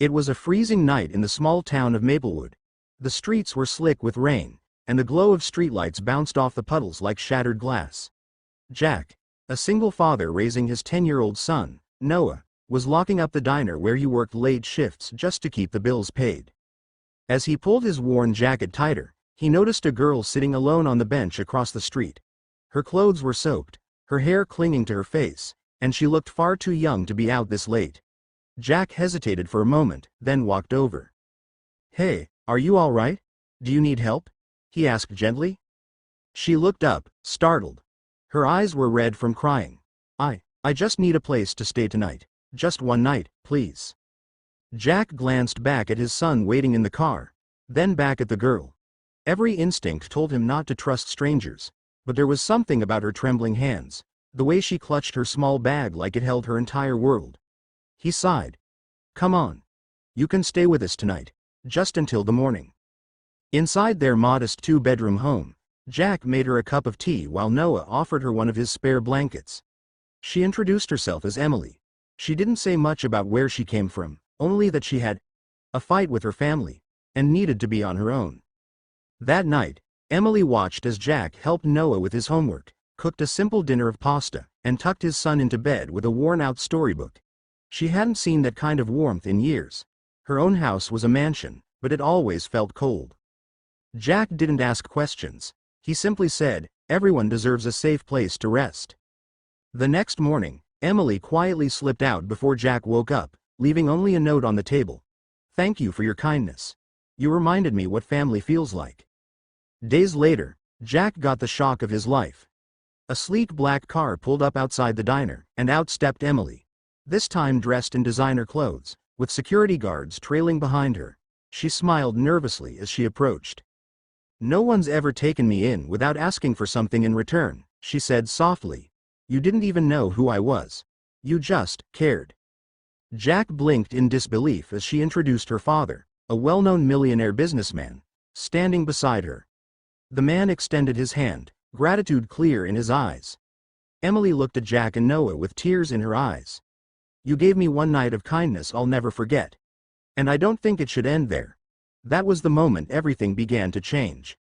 It was a freezing night in the small town of Maplewood. The streets were slick with rain, and the glow of streetlights bounced off the puddles like shattered glass. Jack, a single father raising his 10-year-old son, Noah, was locking up the diner where he worked late shifts just to keep the bills paid. As he pulled his worn jacket tighter, he noticed a girl sitting alone on the bench across the street. Her clothes were soaked, her hair clinging to her face, and she looked far too young to be out this late. Jack hesitated for a moment, then walked over. "Hey, are you all right? Do you need help?" he asked gently. She looked up, startled. Her eyes were red from crying. I just need a place to stay tonight. Just one night, please." Jack glanced back at his son waiting in the car, then back at the girl. Every instinct told him not to trust strangers, but there was something about her trembling hands, the way she clutched her small bag like it held her entire world. He sighed. "Come on. You can stay with us tonight, just until the morning." Inside their modest two-bedroom home, Jack made her a cup of tea while Noah offered her one of his spare blankets. She introduced herself as Emily. She didn't say much about where she came from, only that she had a fight with her family and needed to be on her own. That night, Emily watched as Jack helped Noah with his homework, cooked a simple dinner of pasta, and tucked his son into bed with a worn-out storybook. She hadn't seen that kind of warmth in years. Her own house was a mansion, but it always felt cold. Jack didn't ask questions. He simply said, "Everyone deserves a safe place to rest." The next morning, Emily quietly slipped out before Jack woke up, leaving only a note on the table. "Thank you for your kindness. You reminded me what family feels like." Days later, Jack got the shock of his life. A sleek black car pulled up outside the diner, and out stepped Emily. This time dressed in designer clothes, with security guards trailing behind her. She smiled nervously as she approached. "No one's ever taken me in without asking for something in return," she said softly. "You didn't even know who I was. You just cared." Jack blinked in disbelief as she introduced her father, a well-known millionaire businessman, standing beside her. The man extended his hand, gratitude clear in his eyes. Emily looked at Jack and Noah with tears in her eyes. "You gave me one night of kindness I'll never forget. And I don't think it should end there." That was the moment everything began to change.